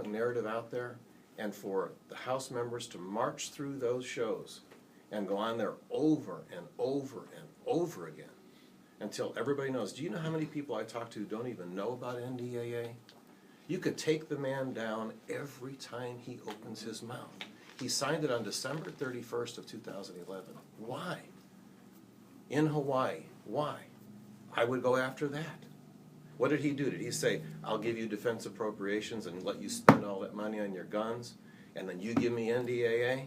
public narrative out there, and for the House members to march through those shows and go on there over and over and over again until everybody knows. Do you know how many people I talk to who don't even know about NDAA? You could take the man down every time he opens his mouth. He signed it on December 31st of 2011. Why? In Hawaii. Why? I would go after that. What did he do? Did he say, I'll give you defense appropriations and let you spend all that money on your guns, and then you give me NDAA?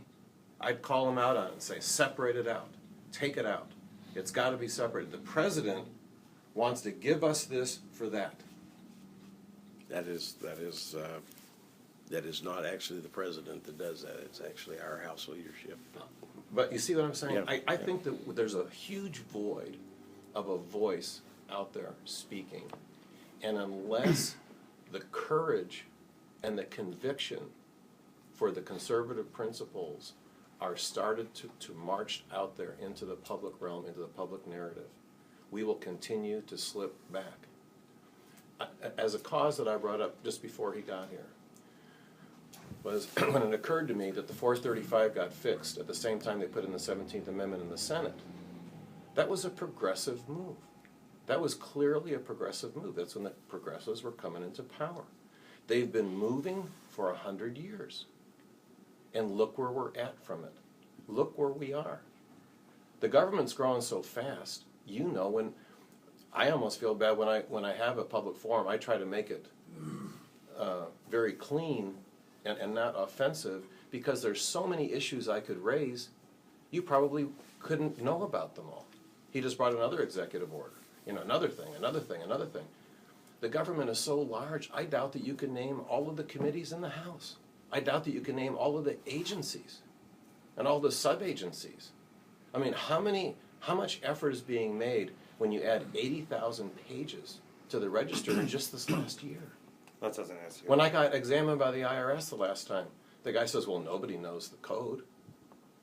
I'd call him out on it and say, separate it out. Take it out. It's got to be separated. The president wants to give us this for that. That is not actually the president that does that. It's actually our House leadership. But you see what I'm saying? Yeah. I think that there's a huge void of a voice out there speaking. And unless the courage and the conviction for the conservative principles are started to march out there into the public realm, into the public narrative, we will continue to slip back. As a cause that I brought up just before he got here was when it occurred to me that the 435 got fixed at the same time they put in the 17th Amendment in the Senate. That was a progressive move. That was clearly a progressive move. That's when the progressives were coming into power. They've been moving for 100 years. And look where we're at from it. Look where we are. The government's growing so fast, you know, when I almost feel bad when I have a public forum, I try to make it very clean and not offensive, because there's so many issues I could raise, you probably couldn't know about them all. He just brought another executive order, you know, another thing, another thing, another thing. The government is so large, I doubt that you can name all of the committees in the House. I doubt that you can name all of the agencies and all the sub-agencies. I mean, how much effort is being made when you add 80,000 pages to the register in just this last year? That doesn't answer you. When I got examined by the IRS the last time, the guy says, well, nobody knows the code.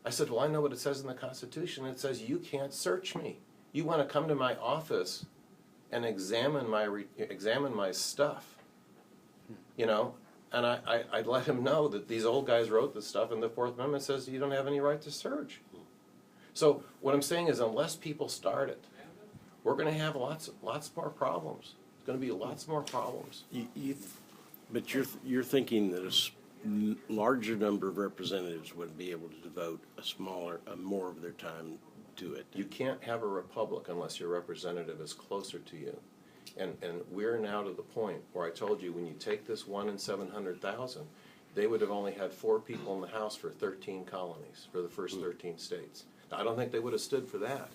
I said, well, I know what it says in the Constitution. It says you can't search me. You want to come to my office and examine my stuff, you know? And I'd let him know that these old guys wrote this stuff, and the Fourth Amendment says you don't have any right to search. So what I'm saying is, unless people start it, we're going to have lots more problems. There's going to be lots more problems. But you're thinking that a larger number of representatives would be able to devote more of their time to it. You can't have a republic unless your representative is closer to you. And we're now to the point where I told you, when you take this 1 in 700,000, they would have only had 4 people in the House for 13 colonies, for the first 13 states. Now, I don't think they would have stood for that.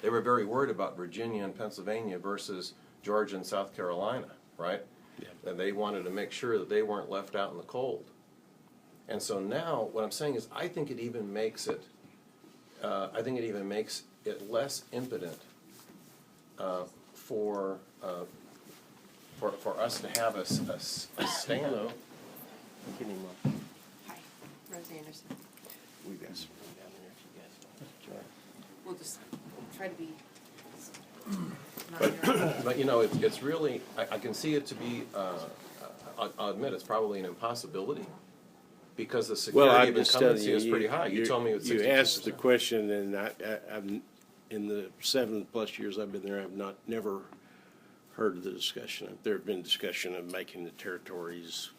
They were very worried about Virginia and Pennsylvania versus Georgia and South Carolina, right? Yeah. And they wanted to make sure that they weren't left out in the cold. And so now, what I'm saying is, I think it even makes it less impotent for us to have a stand. Hello. Kenny Marchant. Hi, Rose Anderson. We've got some down there if you guys want. We'll just try to be But you know, it's really, I can see it to be, I'll admit, it's probably an impossibility, because the security of incumbency is pretty high. You told me it's 62%. You asked the question, and I've in the 7+ years I've been there, I've never heard of the discussion. There have been discussion of making the territories,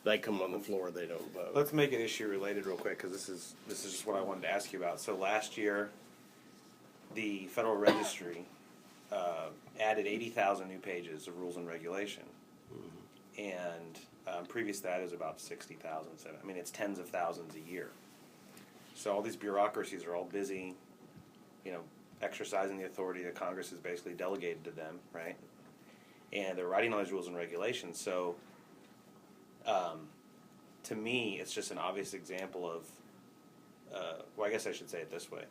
they come on the floor, they don't vote. Let's make it issue related real quick, because this is just what I wanted to ask you about. So last year, the Federal Registry added 80,000 new pages of rules and regulation, and previous to that is about 60,000. So, I mean, it's tens of thousands a year. So all these bureaucracies are all busy, you know, exercising the authority that Congress has basically delegated to them, right? And they're writing all these rules and regulations. So to me, it's just an obvious example of, well, I guess I should say it this way.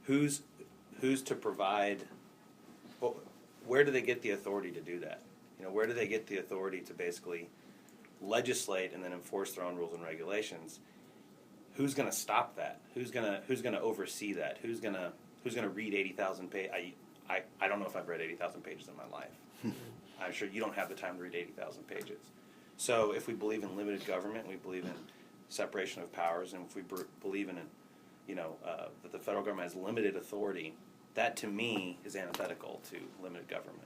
Who's to provide, well, where do they get the authority to do that? You know, where do they get the authority to basically legislate and then enforce their own rules and regulations? Who's going to stop that? Who's going to oversee that? Who's going to read 80,000 pages? I don't know if I've read 80,000 pages in my life. I'm sure you don't have the time to read 80,000 pages. So if we believe in limited government, we believe in separation of powers, and if we believe in, that the federal government has limited authority, that to me is antithetical to limited government.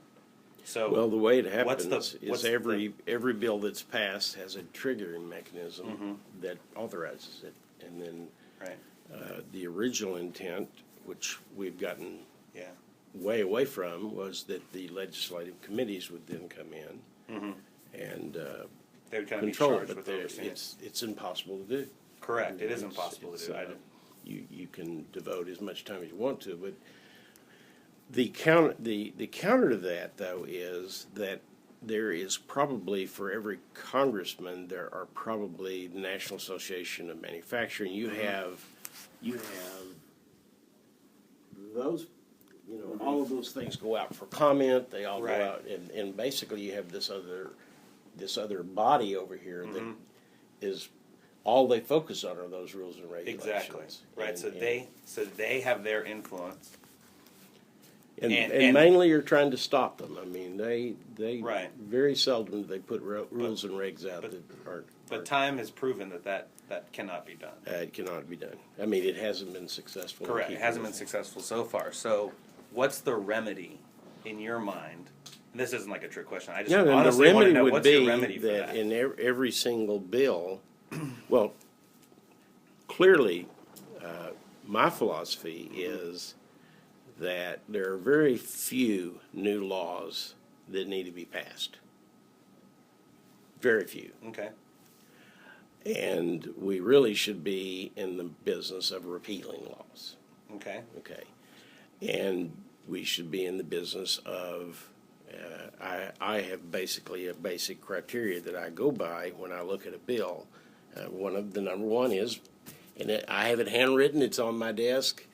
So Well, the way it what's happens the- what's is every bill that's passed has a triggering mechanism that authorizes it. And then right, the original intent, which we've gotten yeah, way away from, was that the legislative committees would then come in and they would kind of be control it. charged But with overseeing it. it's impossible to do. Correct, it is It's- impossible to it's, do. You can devote as much time as you want to, but the counter to that, though, is that there is probably, for every congressman, there are probably the National Association of Manufacturing. You have those, all of those things go out for comment. They all Right. go out, and basically you have this other body over here that is all they focus on are those rules and regulations. Exactly, right, And- so and- they have their influence. And And- mainly you're trying to stop them. I mean, they Right. very seldom do they put rules and regs out that aren't. But time has proven that cannot be done. It cannot be done. I mean, it hasn't been successful. in Correct, it keeping hasn't been successful so far. So what's the remedy in your mind? And this isn't like a trick question. I just No, the honestly want to remedy know would what's your be remedy for that that? in every single bill, well, clearly, my philosophy is that there are very few new laws that need to be passed. Very few. Okay, And we really should be in the business of repealing laws, okay, okay? And we should be in the business of, I have basically a basic criteria that I go by when I look at a bill. One of the number one is, and I have it handwritten, it's on my desk,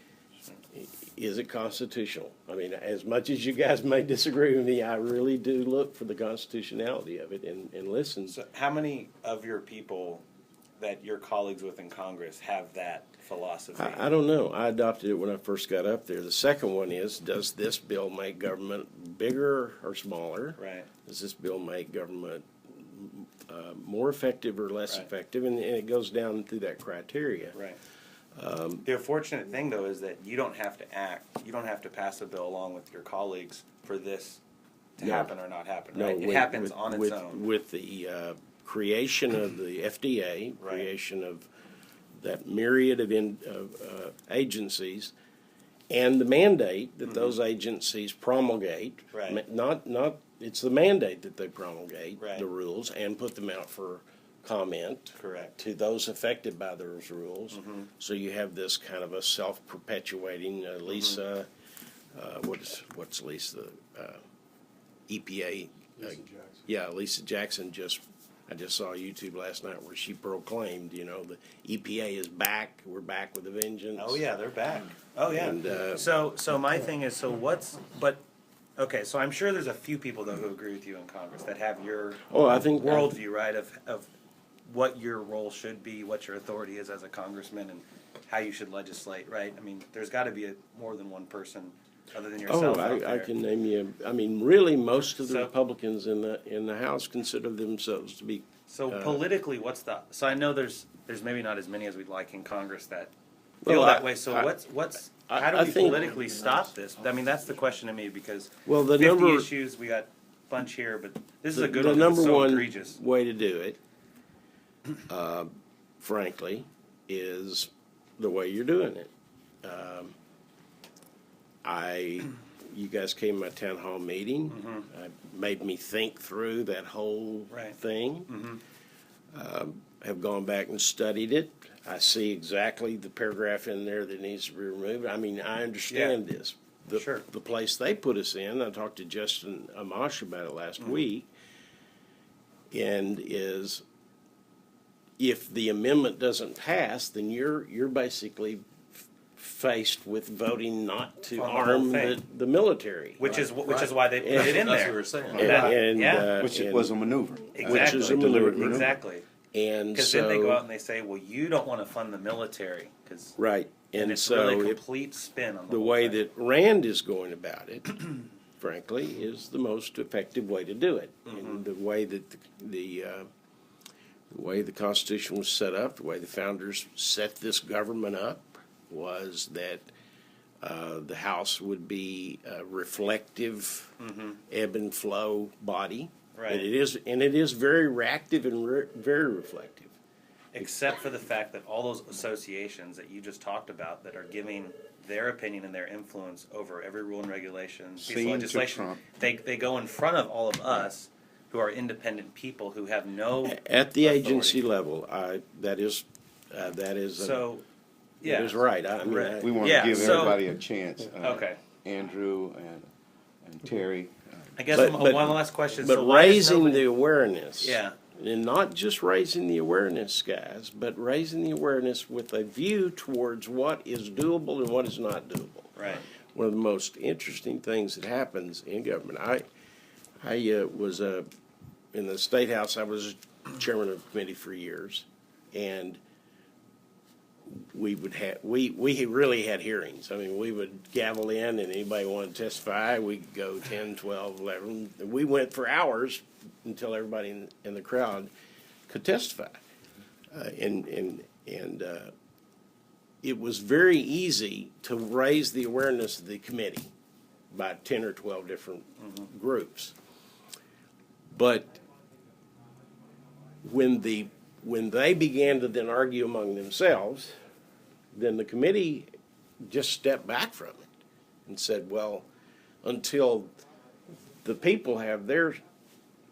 is it constitutional? I mean, as much as you guys may disagree with me, I really do look for the constitutionality of it and listen. so how many of your people that your colleagues within Congress have that philosophy? I don't know. I adopted it when I first got up there. The second one is, does this bill make government bigger or smaller? Right, Does this bill make government more effective or less Right. effective? And it goes down through that criteria. right. The unfortunate thing, though, is that you don't have to you don't have to pass a bill along with your colleagues for this to No. happen or not happen, No, right? It with- happens with- on its with- own. With the creation of the FDA, Right. creation of that myriad of agencies, and the mandate that those agencies promulgate. Right. Not, it's the mandate that they promulgate Right. the rules and put them out for comment. Correct. To those affected by those rules. So you have this kind of a self-perpetuating, Lisa, what's Lisa, EPA? Lisa Jackson. Yeah, Lisa Jackson I just saw YouTube last night where she proclaimed, the EPA is back, we're back with a vengeance. Oh yeah, they're back. Oh yeah. And, so my thing is, okay, so I'm sure there's a few people though who agree with you in Congress that have your Oh, I think. worldview, right, of what your role should be, what your authority is as a congressman, and how you should legislate, right? I mean, there's got to be more than one person other than yourself out I there. can name you, I mean, really, most of the So- Republicans in the House consider themselves to be. So politically, so I know there's maybe not as many as we'd like in Congress that feel Well, that way. So how do I we think- politically stop this? I mean, that's the question to me because Well, the 50 number. issues, we got a bunch here, but this is a good The one 'cause number it's so one egregious. way to do it, frankly, is the way you're doing it. You guys came to my town hall meeting. Made me think through that whole Right. thing. Have gone back and studied it. I see exactly the paragraph in there that needs to be removed. I mean, I understand this. Sure. The place they put us in, I talked to Justin Amash about it last week, and is if the amendment doesn't pass, then you're basically faced with voting not to On the whole arm thing. the military. Which is why they put it in That's what there. we were saying. Yeah. Which and- was a maneuver. Exactly. Which is a maneuver. Exactly. And Because so, then they go out and they say, well, you don't want to fund the military. right. And And it's so really a if- complete spin on the the whole way thing. that Rand is going about it, frankly, is the most effective way to do it. Mm-hmm. And the way that the the way the Constitution was set up, the way the founders set this government up, was that the House would be a reflective, ebb and flow body. Right. And it is very reactive and very reflective. Except for the fact that all those associations that you just talked about that are giving their opinion and their influence over every rule and regulation, piece of Seem to legislation, trump. they go in front of all of us who are independent people who have no At the authority. agency level, that is So, yeah. that is right. I mean, Right. We want Yeah, to give so- everybody a chance. Okay. Andrew and Terry. I guess But- one last question. But So why is raising nobody- the awareness. Yeah. And not just raising the awareness, guys, but raising the awareness with a view towards what is doable and what is not doable. Right. One of the most interesting things that happens in government. I was in the State House. I was chairman of the committee for years, and we really had hearings. I mean, we would gavel in, and anybody wanted to testify, we'd go 10, 12, 11. We went for hours until everybody in the crowd could testify. It was very easy to raise the awareness of the committee by 10 or 12 different groups. But when they began to then argue among themselves, then the committee just stepped back from it and said, well, until the people have their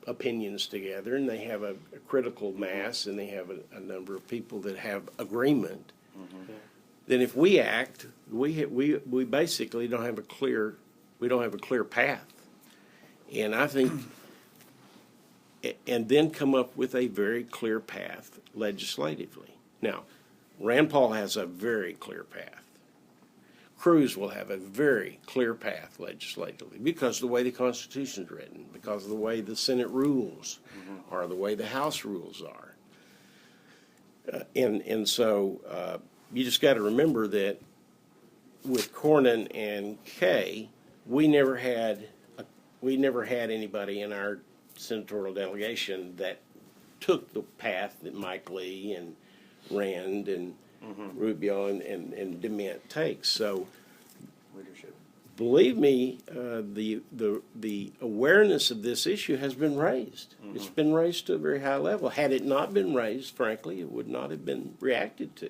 opinions together and they have a critical mass and they have a number of people that have agreement, then if we act, we basically don't have a clear path. And I think, and then come up with a very clear path legislatively. Now, Rand Paul has a very clear path. Cruz will have a very clear path legislatively because of the way the Constitution is written, because of the way the Senate rules are, the way the House rules are. So you just got to remember that with Cornyn and Kay, we never had anybody in our senatorial delegation that took the path that Mike Lee and Rand and Rubio and DeMint takes. So, Leadership. believe me, the awareness of this issue has been raised. It's been raised to a very high level. Had it not been raised, frankly, it would not have been reacted to.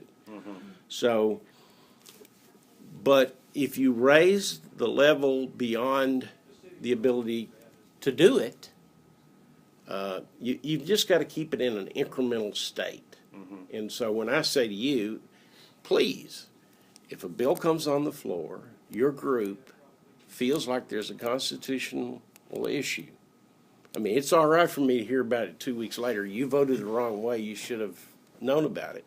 So, but if you raise the level beyond the ability to do it, you've just got to keep it in an incremental state. And so when I say to you, please, if a bill comes on the floor, your group feels like there's a constitutional issue. I mean, it's all right for me to hear about it 2 weeks later. You voted the wrong way. You should have known about it.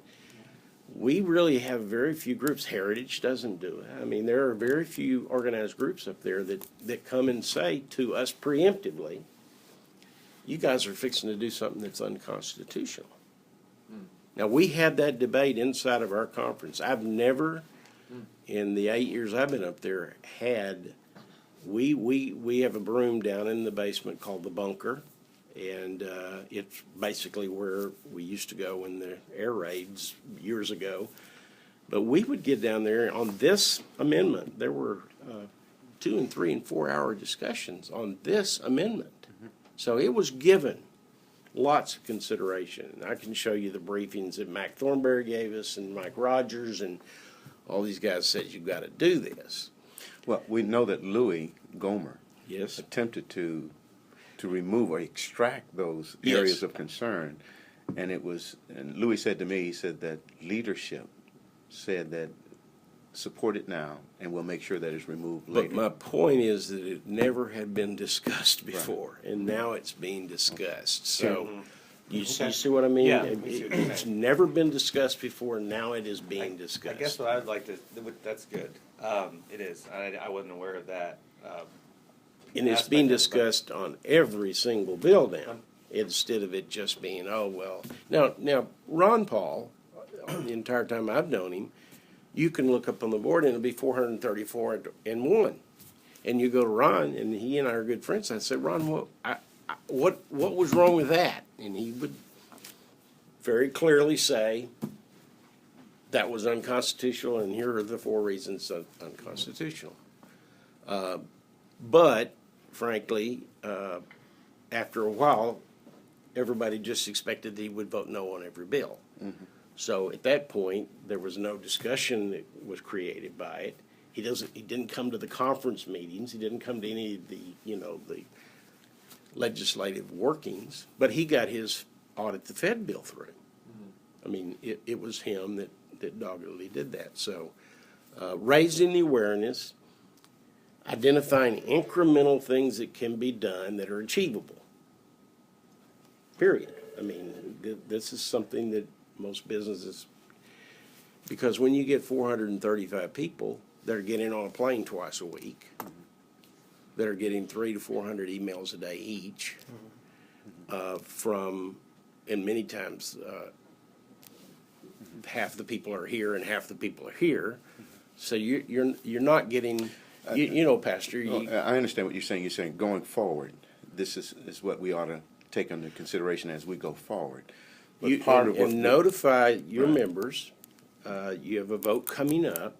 We really have very few groups. Heritage doesn't do it. I mean, there are very few organized groups up there that come and say to us preemptively, you guys are fixing to do something that's unconstitutional. Now, we had that debate inside of our conference. I've never, in the 8 years I've been up there, we have a room down in the basement called the bunker, and it's basically where we used to go in the air raids years ago. But we would get down there on this amendment. There were 2 and 3 and 4 hour discussions on this amendment. So it was given lots of consideration. I can show you the briefings that Mac Thornberry gave us and Mike Rogers and all these guys said, you've got to do this. Well, we know that Louis Gomer Yes. attempted to remove or extract those areas of concern, and Louis said to me, he said that leadership said that support it now, and we'll make sure that it's removed later. But my point is that it never had been discussed before, and now it's being discussed. So you see what I mean? Yeah, I see what you're It's never been discussed before, and now it is being discussed. I guess what I would like to, that's good. It is. I wasn't aware of that. And it's aspect being of it, but- discussed on every single bill now, instead of it just being, oh, well. Now, Ron Paul, the entire time I've known him, you can look up on the board and it'll be 434 and 1. And you go to Ron, and he and I are good friends. I said, Ron, what was wrong with that? And he would very clearly say that was unconstitutional, and here are the 4 reasons unconstitutional. But frankly, after a while, everybody just expected that he would vote no on every bill. Mm-hmm. So at that point, there was no discussion that was created by it. He didn't come to the conference meetings. He didn't come to any of the, the legislative workings, but he got his audit the Fed bill through. I mean, it was him that doggedly did that. So raising the awareness, identifying incremental things that can be done that are achievable. Period. I mean, this is something that most businesses, because when you get 435 people that are getting on a plane twice a week, that are getting 300 to 400 emails a day each, from, and many times half the people are here and half the people are here, so you're not getting, Pastor. I understand what you're saying. You're saying going forward, this is what we ought to take under consideration as we go forward. But part of what notify your Right. members. You have a vote coming up,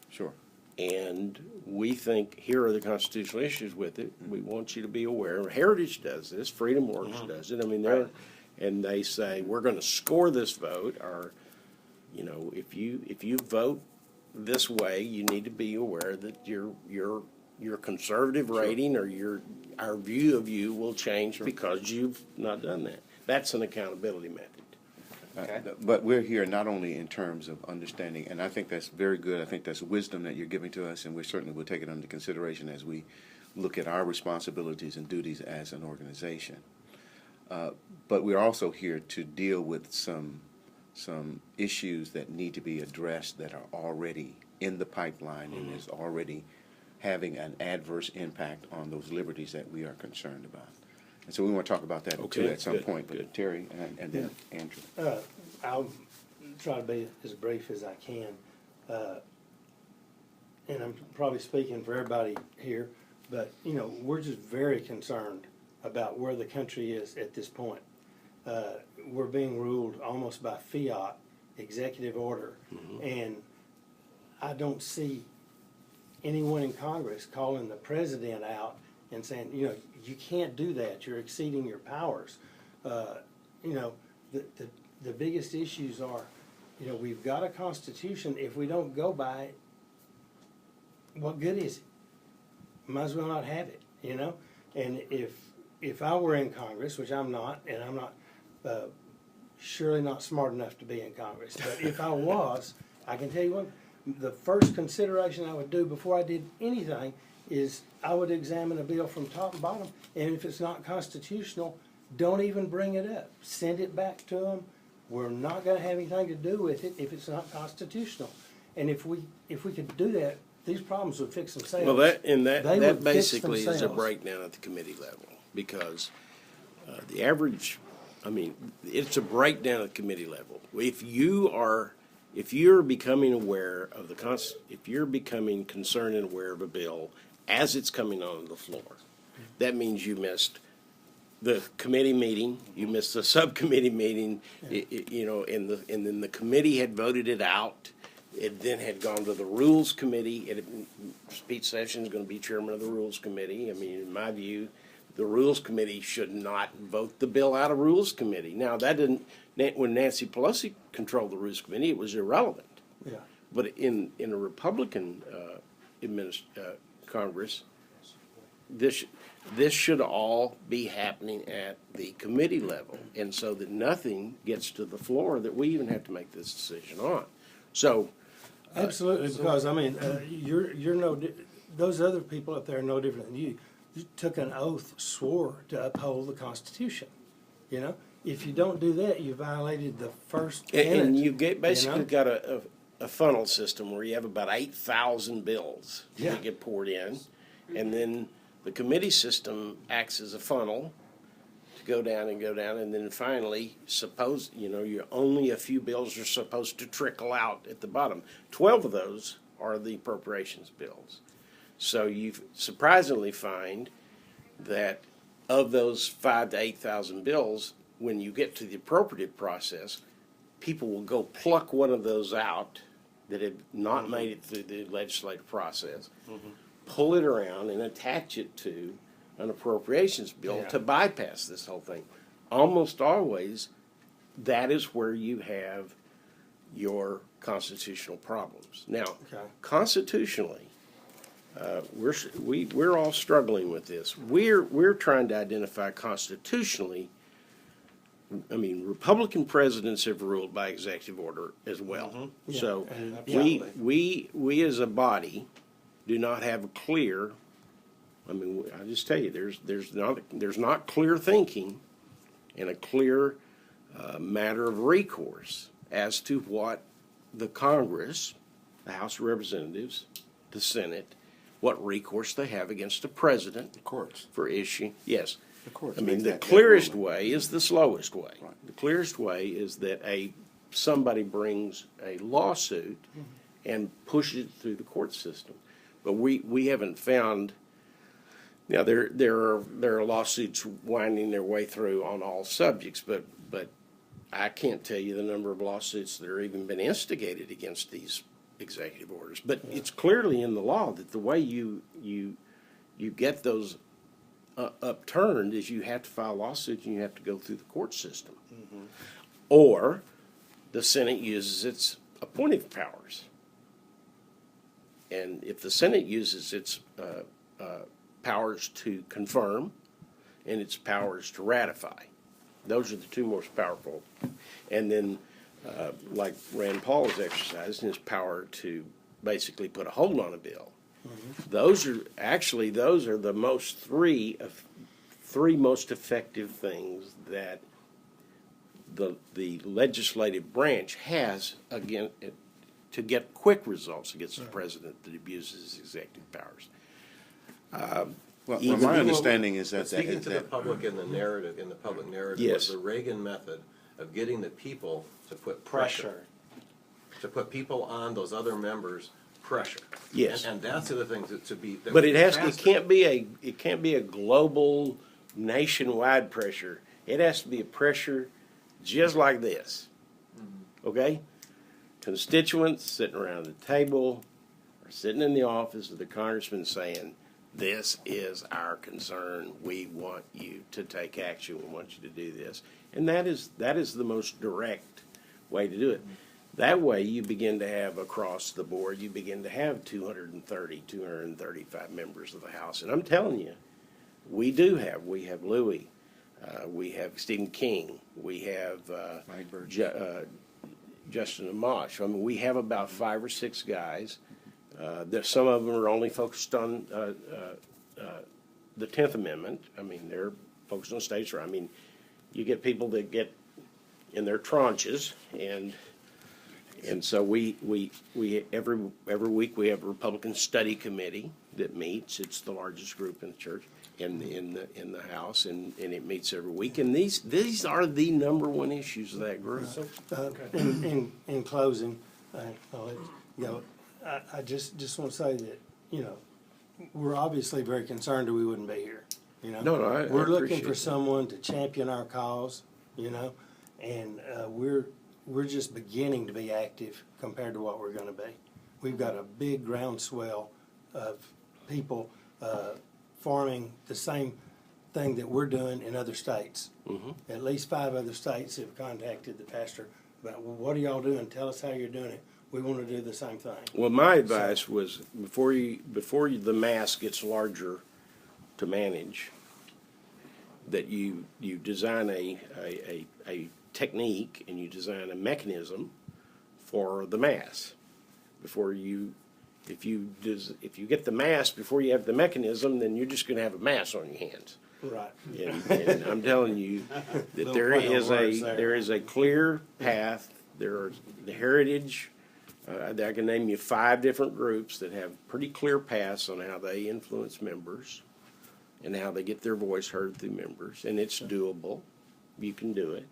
Sure. and we think here are the constitutional issues with it. We want you to be aware. Heritage does this. Freedom Works does it. I mean, and they say we're going to score this vote, or if you vote this way, you need to be aware that your conservative rating or our view of you will change because you've not done that. That's an accountability method. Okay. But we're here not only in terms of understanding, and I think that's very good. I think that's wisdom that you're giving to us, and we certainly will take it under consideration as we look at our responsibilities and duties as an organization. But we're also here to deal with some issues that need to be addressed that are already in the pipeline and is already having an adverse impact on those liberties that we are concerned about. And so we want to talk about that too Okay, at some good, point. But good. Terry and then Andrew. I'll try to be as brief as I can. And I'm probably speaking for everybody here, but, we're just very concerned about where the country is at this point. We're being ruled almost by fiat, executive order, and I don't see anyone in Congress calling the president out and saying, you can't do that. You're exceeding your powers. The biggest issues are, we've got a constitution. If we don't go by it, what good is it? Might as well not have it, And if I were in Congress, which I'm not, and I'm not surely not smart enough to be in Congress, but if I was, I can tell you what, the first consideration I would do before I did anything is I would examine a bill from top and bottom, and if it's not constitutional, don't even bring it up. Send it back to them. We're not going to have anything to do with it if it's not constitutional. And if we could do that, these problems would fix themselves. Well, that They would fix basically is a themselves. breakdown at the committee level, because the average, it's a breakdown at the committee level. If you're becoming aware of if you're becoming concerned and aware of a bill as it's coming onto the floor, that means you missed the committee meeting, you missed the subcommittee meeting, and then the committee had voted it out. It then had gone to the Rules Committee. Pete Sessions is going to be chairman of the Rules Committee. In my view, the Rules Committee should not vote the bill out of Rules Committee. Now, when Nancy Pelosi controlled the Rules Committee, it was irrelevant. Yeah. But in a Republican Congress, this should all be happening at the committee level, and so that nothing gets to the floor that we even have to make this decision on. So, Absolutely, because you're those other people up there are no different than you. You took an oath, swore to uphold the Constitution. If you don't do that, you violated the first tenet. and you basically know? got a funnel system where you have about 8,000 bills Yeah. that get poured in, and then the committee system acts as a funnel to go down, and then finally, you're only a few bills are supposed to trickle out at the bottom. 12 of those are the appropriations bills. So you surprisingly find that of those 5,000 to 8,000 bills, when you get to the appropriate process, people will go pluck one of those out that had not made it through the legislative process, pull it around and attach it to an appropriations bill Yeah. to bypass this whole thing. Almost always, that is where you have your constitutional problems. Now, Okay. constitutionally, we're all struggling with this. We're trying to identify constitutionally. I mean, Republican presidents have ruled by executive order as well. So Yeah. we as a body do not have a clear. I mean, I just tell you, there's not clear thinking and a clear matter of recourse as to what the Congress, the House of Representatives, the Senate, what recourse they have against the president The courts. for issue. Yes. The courts I mean, make the that clearest ruling. way is the slowest way. Right. The clearest way is that somebody brings a lawsuit and pushes it through the court system. But we haven't found. Now there are lawsuits winding their way through on all subjects, but I can't tell you the number of lawsuits that are even been instigated against these executive orders. But it's clearly in the law that the way you get those upturned is you have to file lawsuits and you have to go through the court system. Or the Senate uses its appointive powers. And if the Senate uses its powers to confirm and its powers to ratify, those are the two most powerful. And then, like Rand Paul has exercised, his power to basically put a hold on a bill. Those are the three most effective things that the legislative branch has to get quick results against the president that abuses his executive powers. Well, Even- my understanding is that, Speaking to the public in the narrative, in the public narrative, Yes. was the Reagan method of getting the people to put pressure. To put people on those other members' pressure. Yes. And that's the other thing to be. that But would it be faster. can't be a global nationwide pressure. It has to be a pressure just like this. Okay? Constituents sitting around the table or sitting in the office of the congressman saying, this is our concern. We want you to take action. We want you to do this. And that is the most direct way to do it. That way you begin to have across the board, you begin to have 230, 235 members of the House. And I'm telling you, we have Louis, we have Stephen King, we have Mike Burgess. Justin Amash. I mean, we have about 5 or 6 guys. Some of them are only focused on the 10th Amendment. I mean, they're focused on states' rights. I mean, you get people that get in their tranches, and so we every week we have a Republican study committee that meets. It's the largest group in the church in the House, and it meets every week. And these are the number one issues of that group. In closing, I'll let you go. I just want to say that, we're obviously very concerned or we wouldn't be here, No, I We're looking appreciate for that. someone to champion our cause, and we're just beginning to be active compared to what we're gonna be. We've got a big groundswell of people, farming the same thing that we're doing in other states. At least 5 other states have contacted the pastor about, well, what are y'all doing? Tell us how you're doing it. We want to do the same thing. Well, my advice was before the mass gets larger to manage, that you design a technique and you design a mechanism for the mass. If you get the mass before you have the mechanism, then you're just going to have a mass on your hands. Right. And I'm telling you that there is a clear path. There are the heritage. I can name you 5 different groups that have pretty clear paths on how they influence members and how they get their voice heard through members, and it's doable. You can do it.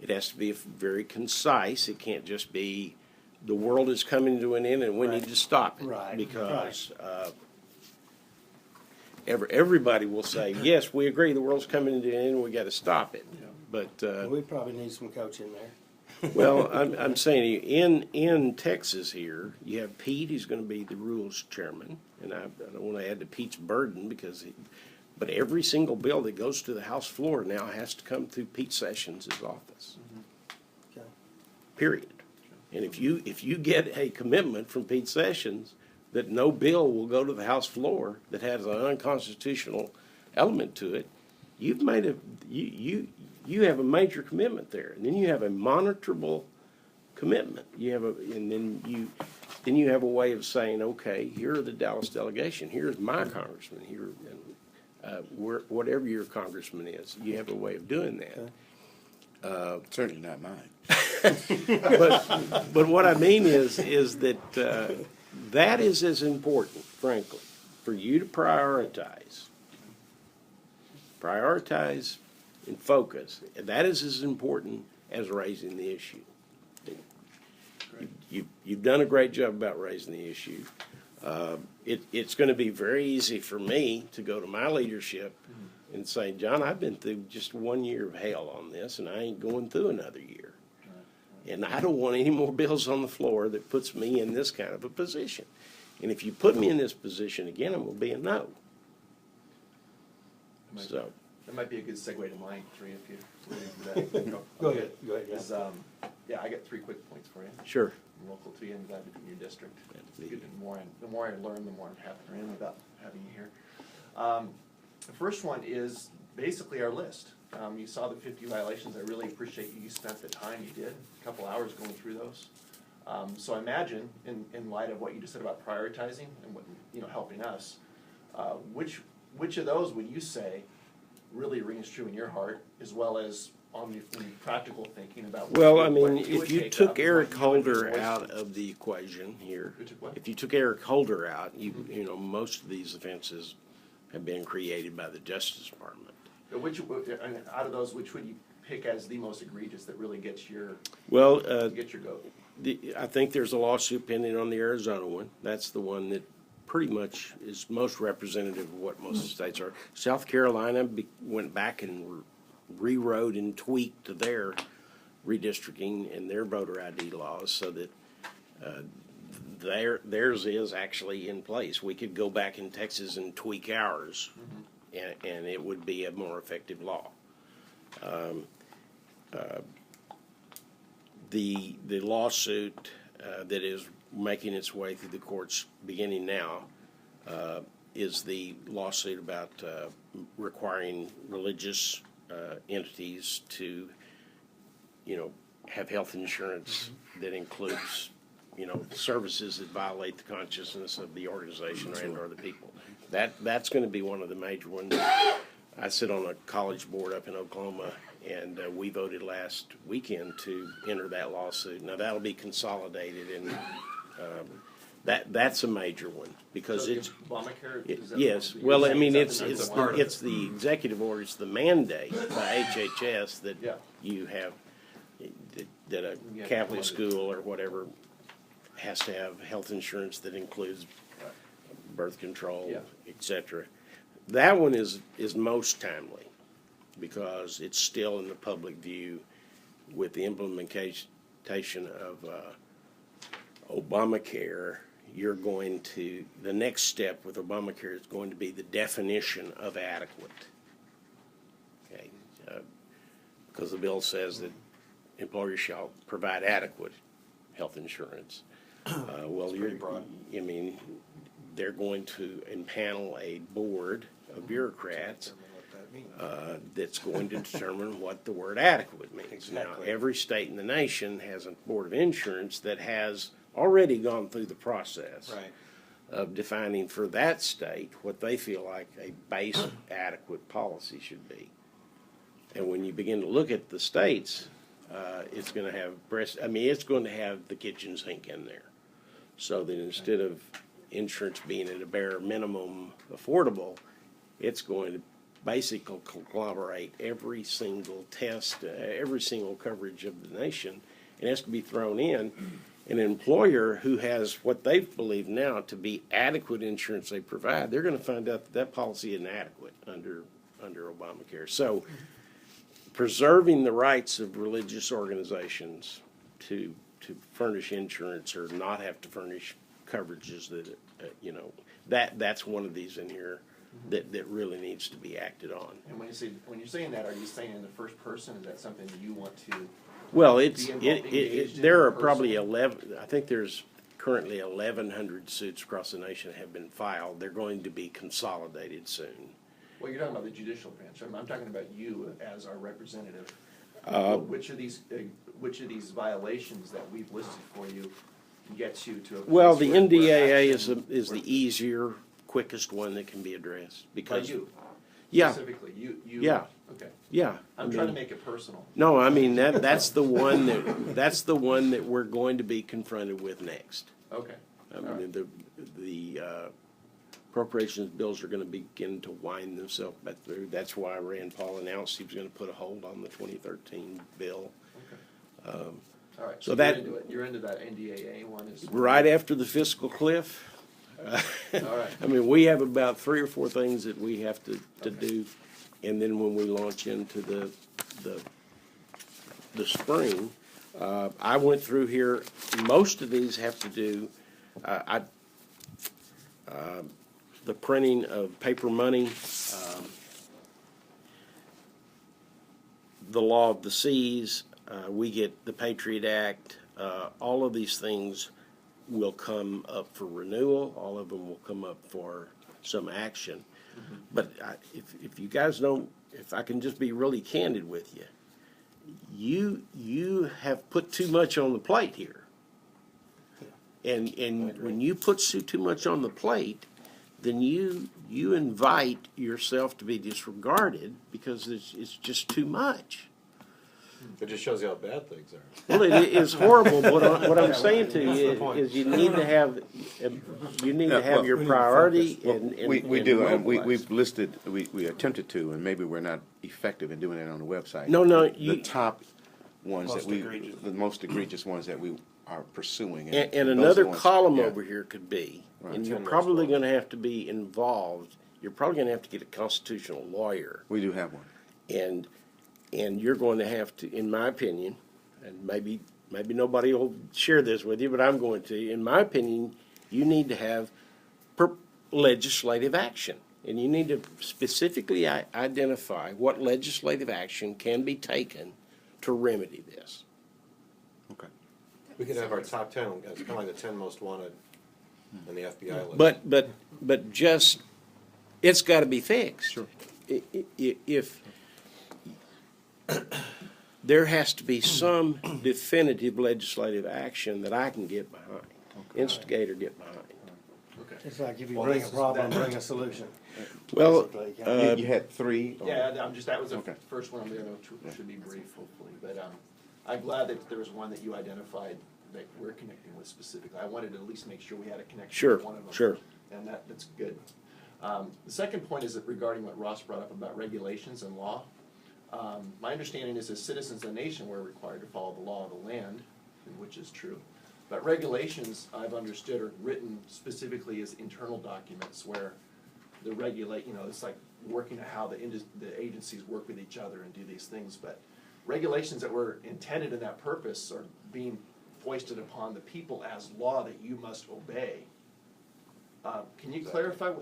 It has to be very concise. It can't just be the world is coming to an end and we need to stop it. Right. Because everybody will say, yes, we agree the world's coming to an end, we gotta stop it. But, We probably need some coaching there. well, I'm saying to you, in Texas here, you have Pete, who's gonna be the rules chairman, and I don't wanna add to Pete's burden but every single bill that goes to the House floor now has to come through Pete Sessions' office. Okay. Period. And if you get a commitment from Pete Sessions that no bill will go to the House floor that has an unconstitutional element to it, you've made you have a major commitment there. And then you have a monitorable commitment. And then you have a way of saying, okay, here are the Dallas delegation. Here's my congressman. Here, whatever your congressman is, you have a way of doing that. Certainly not mine. But what I mean is that that is as important, frankly, for you to prioritize and focus. That is as important as raising the issue. You've done a great job about raising the issue. It's going to be very easy for me to go to my leadership and say, John, I've been through just 1 year of hell on this, and I ain't going through another year. And I don't want any more bills on the floor that puts me in this kind of a position. And if you put me in this position again, I'm going to be a no. So, That might be a good segue to mine, three, if you're ready for that. Go ahead, yeah. Is, yeah, I got 3 quick points for you. sure. I'm local to you, I'm glad to be in your district. It's good. The more I learn, the more I'm happy I am about having you here. The first one is basically our list. You saw the 50 violations. I really appreciate you spent the time you did, a couple hours going through those. So I imagine, in light of what you just said about prioritizing and what, helping us, which of those would you say really rings true in your heart, as well as on the practical thinking about? Well, I what mean, you would if you take took up, Eric what you would Holder voice out to? of the equation here, You took what? if you took Eric Holder out, most of these offenses have been created by the Justice Department. Out of those, which would you pick as the most egregious that really gets your Well, goat? I think there's a lawsuit pending on the Arizona one. That's the one that pretty much is most representative of what most of the states are. South Carolina went back and rewrote and tweaked their redistricting and their voter ID laws so that theirs is actually in place. We could go back in Texas and tweak ours, and it would be a more effective law. The lawsuit that is making its way through the courts beginning now is the lawsuit about requiring religious entities to, have health insurance that includes, services that violate the consciousness of the organization or the people. That's going to be one of the major ones. I sit on a college board up in Oklahoma, and we voted last weekend to enter that lawsuit. Now, that'll be consolidated, and that's a major one because So it's Obamacare? Is that yes. what Well, you're I mean, saying? it's That's part of it. it's the executive order, it's the mandate by HHS that Yeah. you have that a You have Catholic to- school or whatever has to have health insurance that includes Right. birth control, Yeah. etc. That one is most timely because it's still in the public view with the implementation of Obamacare. The next step with Obamacare is going to be the definition of adequate. Okay, because the bill says that employers shall provide adequate health insurance. Well, pretty broad. they're going to impanel a board of bureaucrats that's going to determine what the word adequate means. Now, Exactly. every state in the nation has a board of insurance that has already gone through the process Right. of defining for that state what they feel like a base adequate policy should be. And when you begin to look at the states, it's going to have it's going to have the kitchen sink in there. So that instead of insurance being at a bare minimum affordable, it's going to basically conglomerate every single test, every single coverage of the nation. It has to be thrown in. an employer who has what they believe now to be adequate insurance they provide, they're going to find out that that policy isn't adequate under Obamacare. So preserving the rights of religious organizations to furnish insurance or not have to furnish coverages that, that's one of these in here that really needs to be acted on. And when you're saying that, are you saying in the first person? Is that something you want to? Well, engaged in there are personally? probably 11, I think there's currently 1,100 suits across the nation that have been filed. They're going to be consolidated soon. Well, you're talking about the judicial branch. I'm talking about you as our representative. Which of these violations that we've listed for you gets you to a place Well, the where NDAA action- is the easier, quickest one that can be addressed By because. you, Yeah, specifically, you. Yeah. Okay. yeah. I'm trying to make it personal. No, I mean, that's the one that we're going to be confronted with next. Okay. I All mean, the appropriations bills are gonna begin to wind themselves back through. That's why Rand Paul announced he was gonna put a hold on the 2013 bill. Okay. All right. so So that- you're into it. You're into that NDAA one is. Right after the fiscal cliff. All right. I mean, we have about 3 or 4 things that we have to do. And then when we launch into the spring, I went through here, most of these have to do, the printing of paper money, the law of the seas, we get the Patriot Act, all of these things will come up for renewal, all of them will come up for some action. But if you guys don't, if I can just be really candid with you, you have put too much on the plate here. And when you put too much on the plate, then you invite yourself to be disregarded because it's just too much. It just shows you how bad things are. Well, it is horrible. But what I'm saying to you is you need to have your priority and We do, and mobilize. we've listed, we attempted to, and maybe we're not effective in doing it on the website. No, The top ones that Most egregious. the most egregious ones that we are pursuing. And those are another the ones- column yeah. over here could be, Right. and you're 10 most probably laws. going to have to be involved. You're probably going to have to get a constitutional lawyer, We do have one. and you're going to have to, in my opinion, and maybe nobody will share this with you, but I'm going to. In my opinion, you need to have legislative action, and you need to specifically identify what legislative action can be taken to remedy this. Okay. We could have our top 10, it's kind of like the 10 most wanted in the FBI list. But just, it's got to be fixed. Sure. If there has to be some definitive legislative action that I can get behind, instigate or get behind. Okay. It's like if you Well, bring a this is- problem, that- bring a solution. Well, Basically, You had 3? or- Yeah, that was the Okay. first one. I'm gonna should be brief, hopefully, but I'm glad that there was one that you identified that we're connecting with specifically. I wanted to at least make sure we had a connection Sure, with one of them. sure. And that's good. The second point is that regarding what Ross brought up about regulations and law. My understanding is as citizens of the nation, we're required to follow the law of the land, which is true. But regulations, I've understood, are written specifically as internal documents where the regulate, it's like working out how the agencies work with each other and do these things. But regulations that were intended in that purpose are being foisted upon the people as law that you must obey. Can you clarify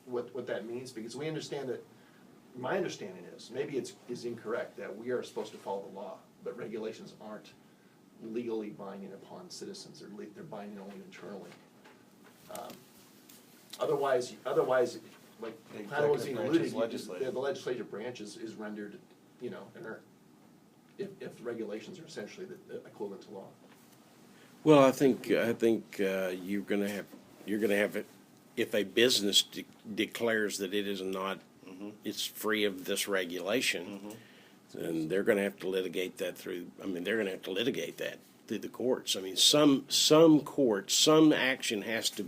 what that means? Because we understand that, my understanding is, maybe is incorrect, that we are supposed to follow the law, but regulations aren't legally binding upon citizens, they're binding only internally. Otherwise, like kind of what's being alluded, the legislative branch is rendered, inert, if the regulations are essentially the equivalent to law. Well, I think you're going to have it, if a business declares that it is not, it's free of this regulation, then they're going to have to litigate that through the courts. I mean, some court, some action has to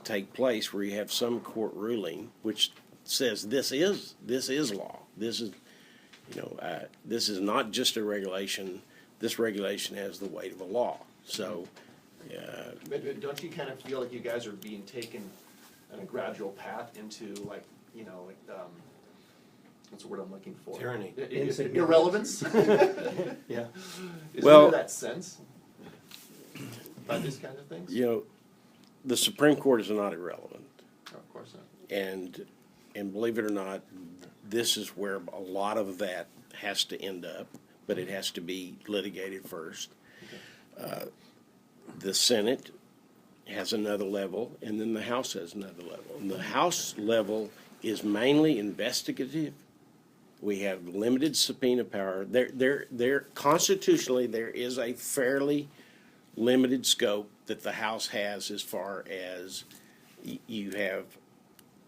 take place where you have some court ruling which says this is law. This is, this is not just a regulation. This regulation has the weight of a law. So But don't you kind of feel like you guys are being taken on a gradual path into like, what's the word I'm looking for? Tyranny. Irrelevance? Yeah. Is Well- there that sense by these kind of things? You know, the Supreme Court is not irrelevant. No, of course not. And believe it or not, this is where a lot of that has to end up, but it has to be litigated first. The Senate has another level, and then the House has another level. And the House level is mainly investigative. We have limited subpoena power. Constitutionally, there is a fairly limited scope that the House has as far as you have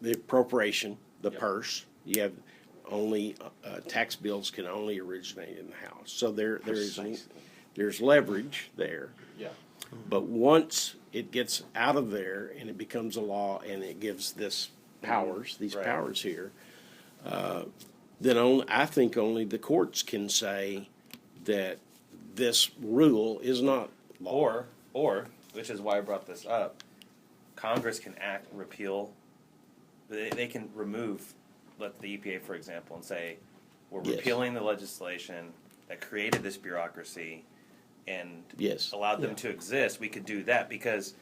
the appropriation, the purse. You have only tax bills can only originate in the House. So there's leverage there. Yeah. But once it gets out of there and it becomes a law and it gives these powers here, then I think only the courts can say that this rule is not law. Or, which is why I brought this up, Congress can repeal, they can remove, let the EPA, for example, and say, we're Yes. repealing the legislation that created this bureaucracy and Yes. allowed them to exist. We could do that because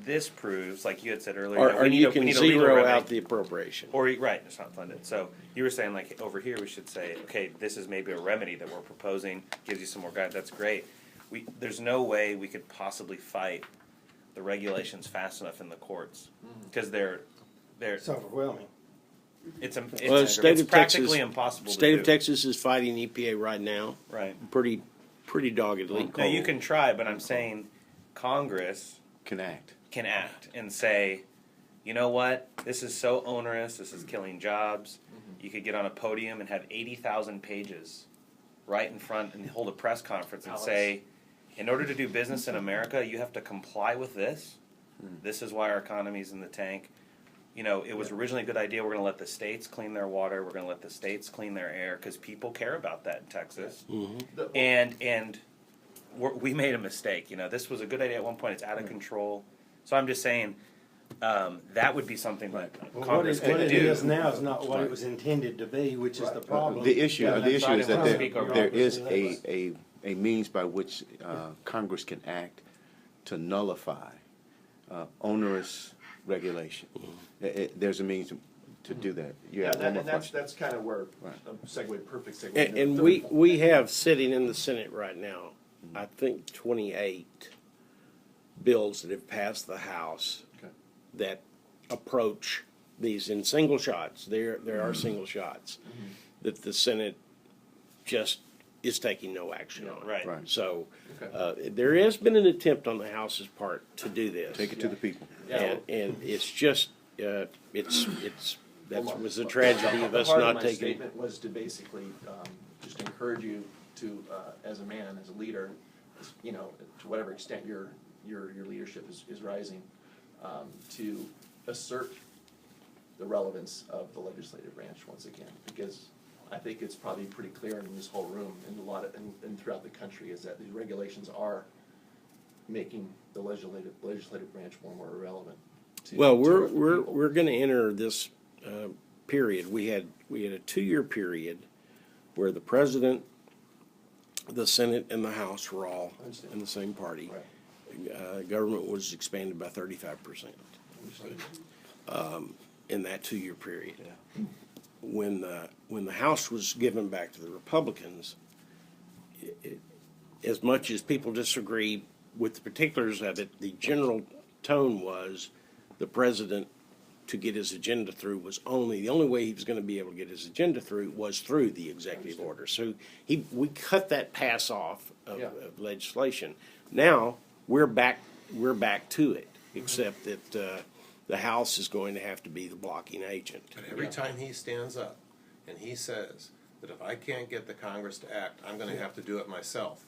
this proves, like you had said earlier, Or we you need can a legal zero remedy. out the appropriation. Right, it's not funded. So you were saying like over here we should say, okay, this is maybe a remedy that we're proposing, gives you some more guidance, that's great. There's no way we could possibly fight the regulations fast enough in the courts. Because they're It's overwhelming. it's Well, the state of practically Texas, impossible to State do. of Texas is fighting EPA right now, Right. pretty doggedly. No, you can try, but I'm saying Congress Can act. can act and say, you know what, this is so onerous, this is killing jobs. You could get on a podium and have 80,000 pages right in front and hold a press conference and say, in order to do business in America, you have to comply with this. This is why our economy's in the tank. You know, it was originally a good idea. We're going to let the states clean their water. We're going to let the states clean their air because people care about that in Texas. And we made a mistake. You know, this was a good idea at one point. It's out of control. So I'm just saying that would be something that Well, Congress what could it do. is now is not what it was intended to be, which is the problem. The issue Yeah, is that's that right. Speak over there it. is a means by which Congress can act to nullify onerous regulation. There's a means to do that. You have one more question. that's kind of where Right. perfect segue. And we have sitting in the Senate right now, I think 28 bills that have passed the House Okay. that approach these in single shots. There are single shots that the Senate just is taking no action on. Right. Right. So Okay. there has been an attempt on the House's part to do this. Take it to the people. Yeah, And it's just, that was the well, tragedy of the us heart not my taking. statement was to basically just encourage you to, as a man, as a leader, to whatever extent your leadership is rising, to assert the relevance of the legislative branch once again, because I think it's probably pretty clear in this whole room and and throughout the country is that these regulations are making the legislative branch more and more irrelevant. Well, to the people. we're going to enter this period. We had a 2-year period where the president, the Senate, and the House were all in the same party. Right. Government was expanded by 35% in that 2-year period. When the House was given back to the Republicans, as much as people disagree with the particulars of it, the general tone was the president, to get his agenda through, the only way he was going to be able to get his agenda through was through the executive order. So we cut that pass off of legislation. Now we're back to it, except that the House is going to have to be the blocking agent. But every time he stands up and he says that if I can't get the Congress to act, I'm going to have to do it myself,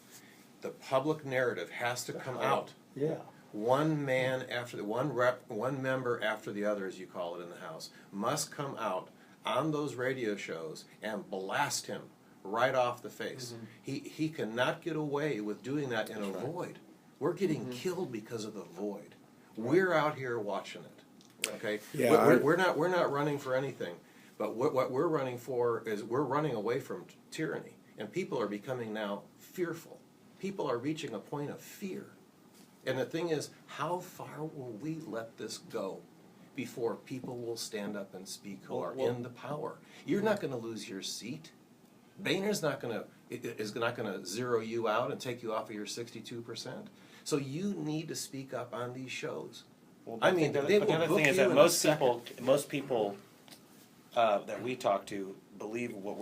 the public narrative has to come out. Yeah. One member after the other, as you call it in the House, must come out on those radio shows and blast him right off the face. He cannot get away with doing that in a void. We're getting killed because of the void. We're out here watching it. Okay? Yeah, We're not running for anything. But what we're running for is we're running away from tyranny. And people are becoming now fearful. People are reaching a point of fear. And the thing is, how far will we let this go before people will stand up and speak who are in the power? You're not going to lose your seat. Boehner's not going to zero you out and take you off of your 62%. So you need to speak up on these shows. Well, I mean, the they will other book thing is you that in a most people that we talk to believe what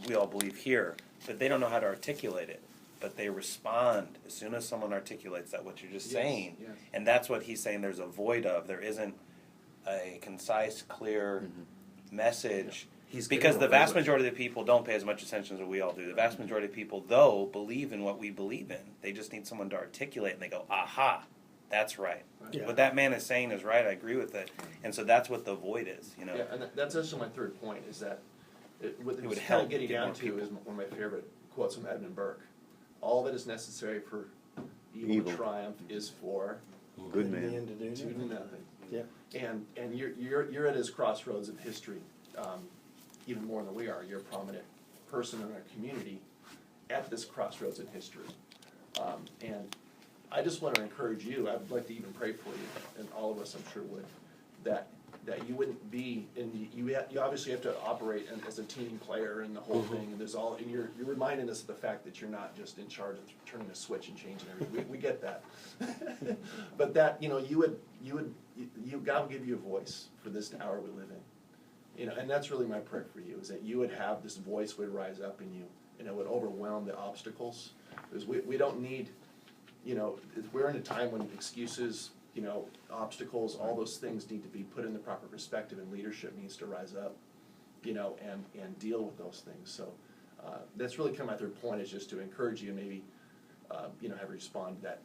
we all believe here, but they don't know how to articulate it. But they respond as soon as someone articulates that what you're just saying, yes. and that's what he's saying. There's a void of. There isn't a concise, clear message. He's Because getting the away vast with it. majority of people don't pay as much attention as we all do. The vast majority of people, though, believe in what we believe in. They just need someone to articulate, and they go, "Aha, that's right. Yeah. What that man is saying is right. I agree with it." And so that's what the void is. You know. Yeah, and that's also my third point, is that what It it's would kind help of getting get down more to people. is one of my favorite quotes from Edmund Burke. All that is necessary for evil Evil. to triumph is for Good In the man. end to do to do nothing. nothing. Yeah. And you're at this crossroads of history, even more than we are. You're a prominent person in our community at this crossroads in history. And I just want to encourage you, I'd like to even pray for you, and all of us I'm sure would, that you wouldn't be you obviously have to operate as a team player in the whole thing, and and you're reminding us of the fact that you're not just in charge of turning a switch and changing everything. We get that. But that, God will give you a voice for this hour we live in. And that's really my prayer for you, is that you would have this voice would rise up in you, and it would overwhelm the obstacles. Because we don't need, we're in a time when excuses, obstacles, all those things need to be put in the proper perspective, and leadership needs to rise up, and deal with those things. So that's really kind of my third point, is just to encourage you, maybe, have you respond that,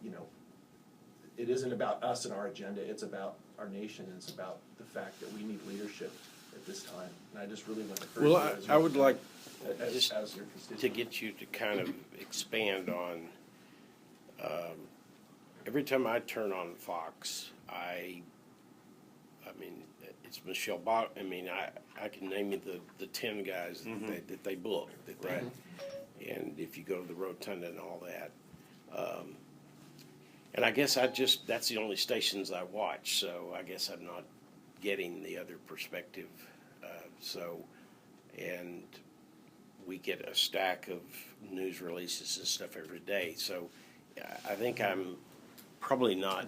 it isn't about us and our agenda, it's about our nation, and it's about the fact that we need leadership at this time. And I just really want to encourage you. Well, I would like just as your constituent. to get you to kind of expand on, every time I turn on Fox, I mean, it's Michelle Bach. I mean, I can name you the 10 guys that they book, and if you go to the Rotunda and all that, and I guess that's the only stations I watch, so I guess I'm not getting the other perspective. And we get a stack of news releases and stuff every day, so I think I'm probably not.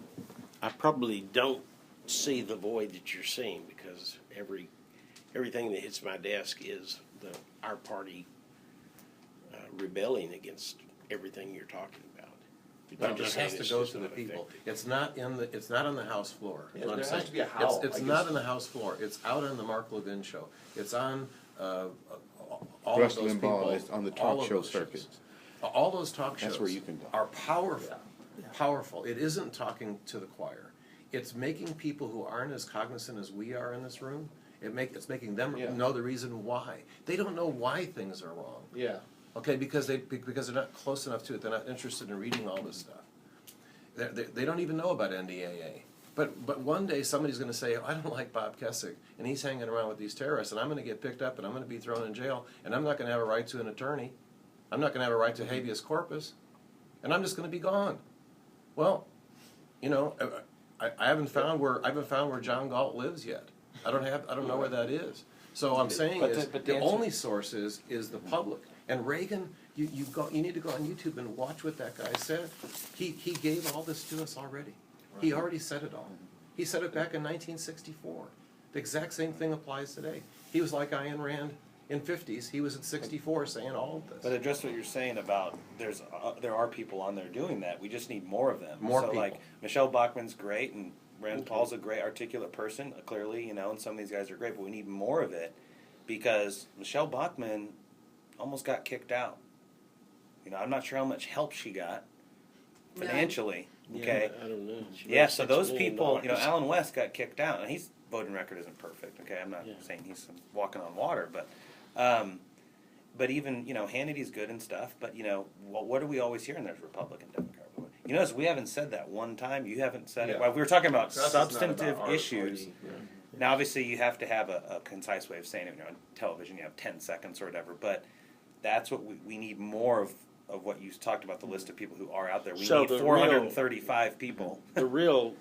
I probably don't see the void that you're seeing, because everything that hits my desk is our party rebelling against everything you're talking about. But I'm it just has saying to it's go just to the not people. effective. It's not on the House floor. is Yeah, what I'm there has saying. to be a howl, It's I not guess. on the House floor. It's out on the Mark Levin show. It's on all Rush of those Limbaugh people. is on the all talk of show those shows. circuit. All those talk shows That's where you can go. are powerful. Powerful. It isn't talking to the choir. It's making people who aren't as cognizant as we are in this room. It's making them know the reason why. They don't know why things are wrong. Yeah. Okay, because they're not close enough to it. They're not interested in reading all this stuff. They don't even know about NDAA. But one day somebody's going to say, I don't like Bob Kessick, and he's hanging around with these terrorists, and I'm going to get picked up, and I'm going to be thrown in jail, and I'm not going to have a right to an attorney. I'm not going to have a right to habeas corpus, and I'm just going to be gone. Well, I haven't found where John Galt lives yet. I don't know where that is. So I'm saying But the the only source is the public. And Reagan, you need to go on YouTube and watch what that guy said. He gave all this to us already. He already said it all. He said it back in 1964. The exact same thing applies today. He was like Ayn Rand in 50s. He was at 64 saying all of this. But address what you're saying about there are people on there doing that. We just need more of them. More so people. like Michelle Bachmann's great, and Rand Paul's a great articulate person, clearly, and some of these guys are great, but we need more of it, because Michelle Bachmann almost got kicked out. I'm not sure how much help she got financially. Okay. I don't know. Yeah, so those $6 people, million. Alan West got kicked out, and his voting record isn't perfect. Okay, I'm not saying he's walking on water, but even Hannity's good and stuff. But what do we always hear in there's Republican, Democrat? You notice we haven't said that one time. You haven't said it. Yeah. Well, we were talking about For us, it's not substantive about our issues. party, yeah. Now, obviously, you have to have a concise way of saying it. You know, on television, you have 10 seconds or whatever. But that's what we need more of what you talked about, the list of people who are out there. We So need the 435 people. The real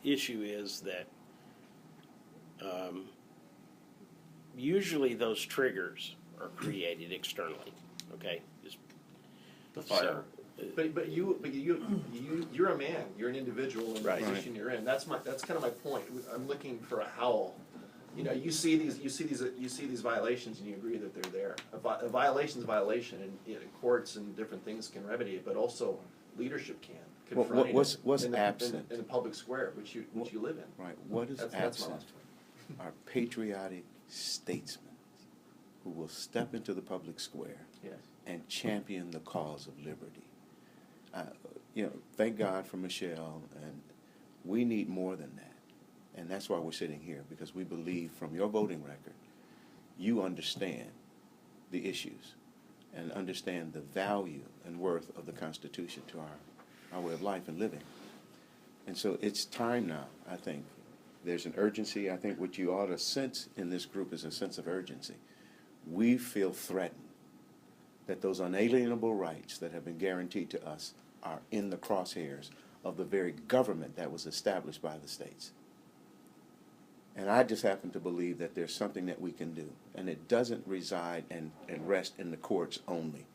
issue is that usually those triggers are created externally. Okay, just The fire. But you're a man. You're an individual in the Right. position you're in. That's kind of my point. I'm looking for a howl. You know, you see these violations, and you agree that they're there. A violation's a violation, and courts and different things can remedy it, but also leadership can confront it what's in the, absent? in the public square, which you live in. Right, what is That's my absent last point. are patriotic statesmen who will step into the public square Yes. and champion the cause of liberty. You know, thank God for Michelle, and we need more than that. And that's why we're sitting here, because we believe from your voting record, you understand the issues and understand the value and worth of the Constitution to our way of life and living. And so it's time now, I think. There's an urgency. I think what you ought to sense in this group is a sense of urgency. We feel threatened that those unalienable rights that have been guaranteed to us are in the crosshairs of the very government that was established by the states. And I just happen to believe that there's something that we can do, and it doesn't reside and rest in the courts only.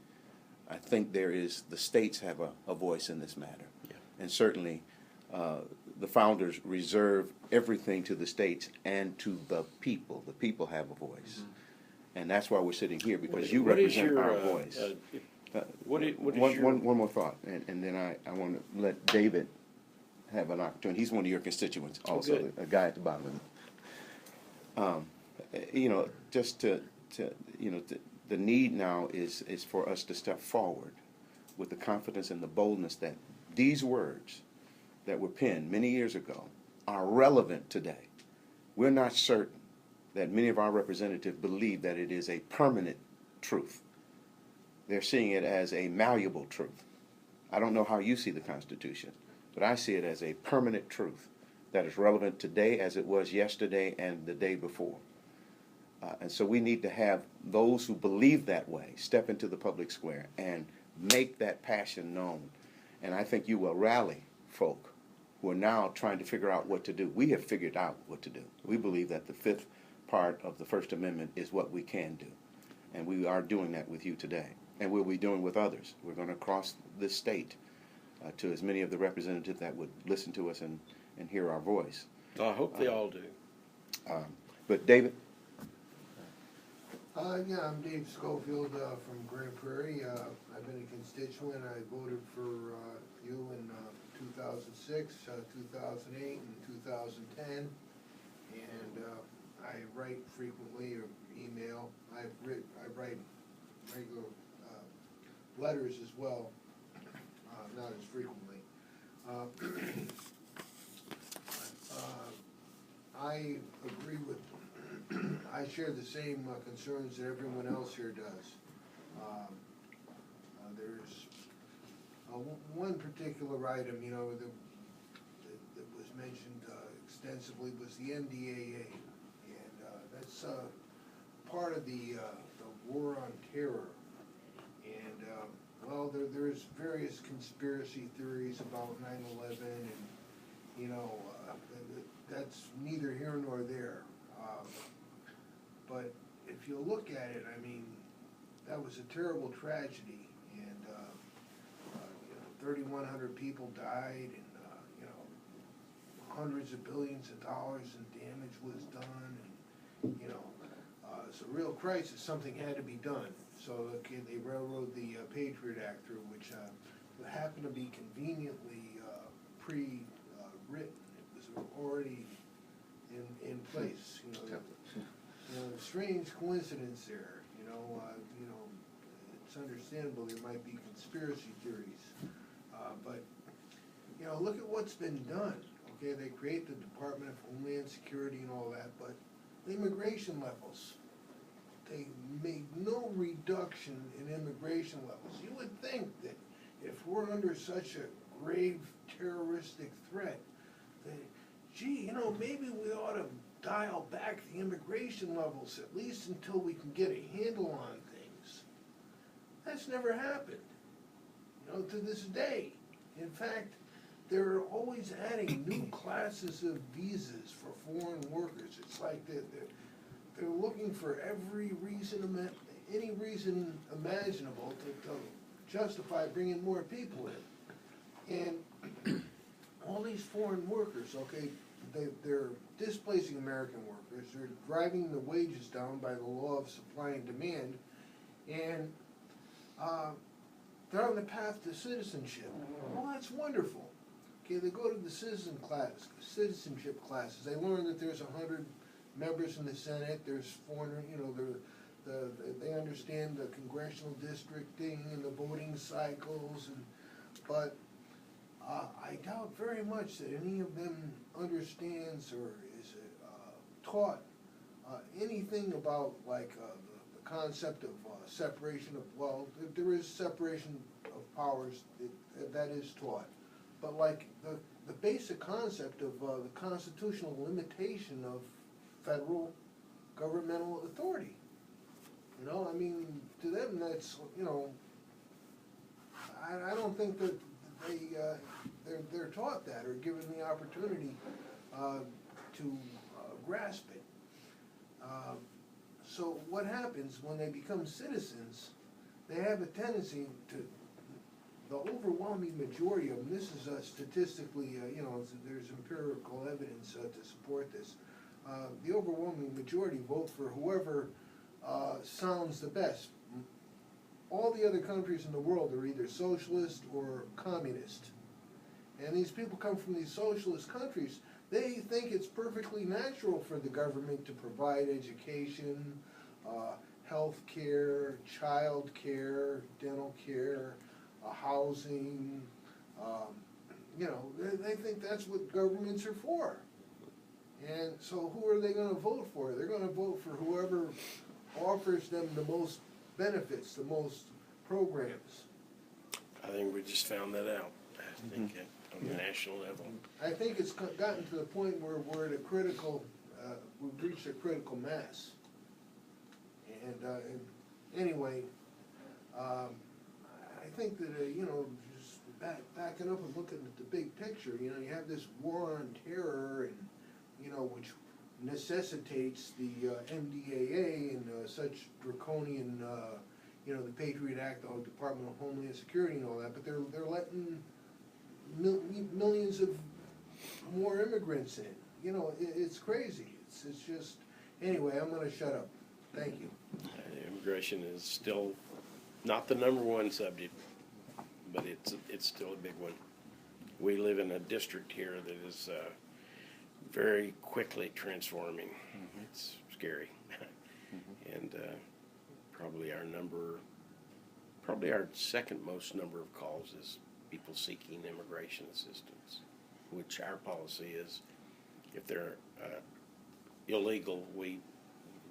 I think the states have a voice in this matter. Yeah. And certainly the founders reserve everything to the states and to the people. The people have a voice. Mm-hmm. And that's why we're sitting here, because you What is represent your, our voice. what is your... One more thought, and then I want to let David have an opportunity. He's one of your constituents also, good. a guy at the bottom. You know, just to you know, the need now is for us to step forward with the confidence and the boldness that these words that were penned many years ago are relevant today. We're not certain that many of our representatives believe that it is a permanent truth. They're seeing it as a malleable truth. I don't know how you see the Constitution, but I see it as a permanent truth that is relevant today as it was yesterday and the day before. And so we need to have those who believe that way step into the public square and make that passion known. And I think you will rally folk who are now trying to figure out what to do. We have figured out what to do. We believe that the fifth part of the First Amendment is what we can do. And we are doing that with you today. And we'll be doing with others. We're going to cross this state to as many of the representatives that would listen to us and hear our voice. I hope they all do. But David? Yeah, I'm Dave Schofield from Grand Prairie. I've been a constituent. I voted for you in 2006, 2008, and 2010. And I write frequently or email. I write regular letters as well, not as frequently. I agree with, I share the same concerns that everyone else here does. There's one particular item, you know, that was mentioned extensively was the NDAA, and that's part of the war on terror. And well, there's various conspiracy theories about 9/11, and you know, that's neither here nor there. But if you look at it, I mean, that was a terrible tragedy, and you know, 3,100 people died, and you know, hundreds of billions of dollars in damage was done, and you know, it's a real crisis. Something had to be done. So okay, they railroaded the Patriot Act through, which happened to be conveniently pre-written. It was already in place. You know, strange coincidence there. You know, it's understandable there might be conspiracy theories, but you know, look at what's been done. Okay, they create the Department of Homeland Security and all that, but the immigration levels, they made no reduction in immigration levels. You would think that if we're under such a grave terroristic threat, that, gee, maybe we ought to dial back the immigration levels, at least until we can get a handle on things. That's never happened, to this day. In fact, they're always adding new classes of visas for foreign workers. It's like they're looking for every reason, any reason imaginable to justify bringing more people in. And all these foreign workers, okay, they're displacing American workers, they're driving the wages down by the law of supply and demand, and they're on the path to citizenship. Well, that's wonderful. Okay, they go to the citizenship classes. They learn that there's 100 members in the Senate. There's 400. They understand the congressional districting and the voting cycles. But I doubt very much that any of them understands or is taught anything about the concept of separation of, well, there is separation of powers that is taught. But the basic concept of the constitutional limitation of federal governmental authority. To them that's, I don't think that they're taught that or given the opportunity to grasp it. So what happens when they become citizens, they have a tendency to, the overwhelming majority of them, this is statistically, there's empirical evidence to support this. The overwhelming majority vote for whoever sounds the best. All the other countries in the world are either socialist or communist. And these people come from these socialist countries. They think it's perfectly natural for the government to provide education, health care, child care, dental care, housing. They think that's what governments are for. And so who are they going to vote for? They're going to vote for whoever offers them the most benefits, the most programs. I think we just found that out, I think, on the national level. I think it's gotten to the point where we're at a critical, we've reached a critical mass. And anyway, I think that, just backing up and looking at the big picture, you have this war on terror, and, which necessitates the MDAA and such draconian, the Patriot Act, the Department of Homeland Security and all that, but they're letting millions of more immigrants in. It's crazy. It's just, anyway, I'm going to shut up. Thank you. Immigration is still not the number one subject, but it's still a big one. We live in a district here that is very quickly transforming. It's scary. And probably our second most number of calls is people seeking immigration assistance, which our policy is, if they're illegal, we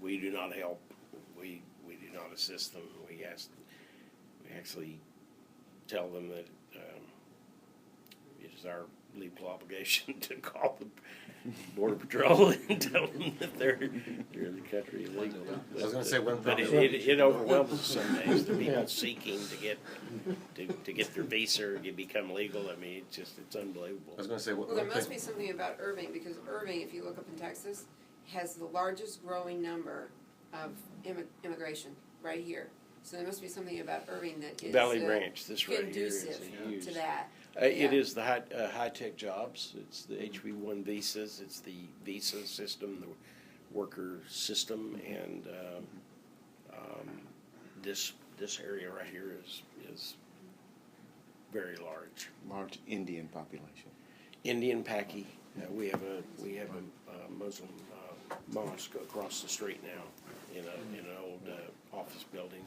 do not help. We do not assist them. We actually tell them that it is our legal obligation to call the Border Patrol and tell them that they're in the country illegally. I was going to say one But it overwhelms us some days, the people seeking to get their visa or to become legal. I mean, it's unbelievable. I was going to say, Well, there must be something about Irving, because Irving, if you look up in Texas, has the largest growing number of immigration right here. So there must be something about Irving that is Valley Ranch, this right here is conducive huge. to that. It is the high-tech jobs. It's the HB1 visas. It's the visa system, the worker system, and this area right here is very large. Large Indian population. Indian Paki. We have a Muslim mosque across the street now in an old office building.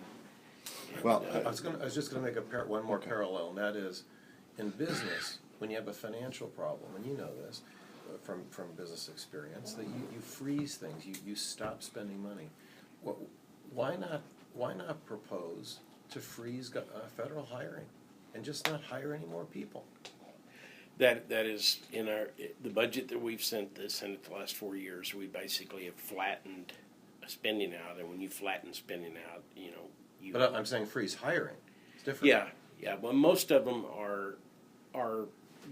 And, Well, I was just going to make one more parallel, and that is, in business, when you have a financial problem, and you know this from business experience, that you freeze things, you stop spending money. Why not propose to freeze federal hiring and just not hire any more people? That is in the budget that we've sent the Senate the last 4 years, we basically have flattened spending out, and when you flatten spending out, you. But I'm saying freeze hiring. It's different. Yeah. Well, most of them are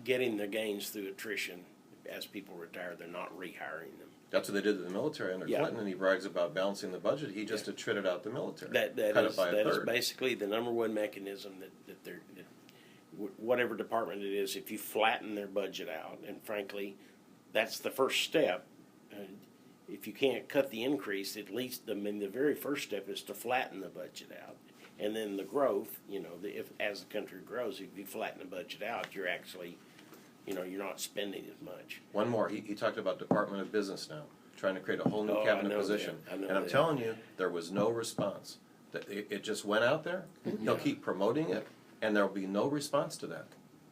getting their gains through attrition. As people retire, they're not rehiring them. That's what they did to the military under Yeah. Clinton, and he brags about balancing the budget. He just attrited out the military. That cut is it by a that is third. basically the number one mechanism that they're whatever department it is. If you flatten their budget out, and frankly, that's the first step. If you can't cut the increase, at least the very first step is to flatten the budget out, and then the growth. If as the country grows, if you flatten the budget out, you're actually, you're not spending as much. One more. He talked about Department of Business now, trying to create a whole new Oh, I cabinet know position. that. I know And I'm that. telling you, there was no response. It just went out there. He'll keep promoting it, and there will be no response to that.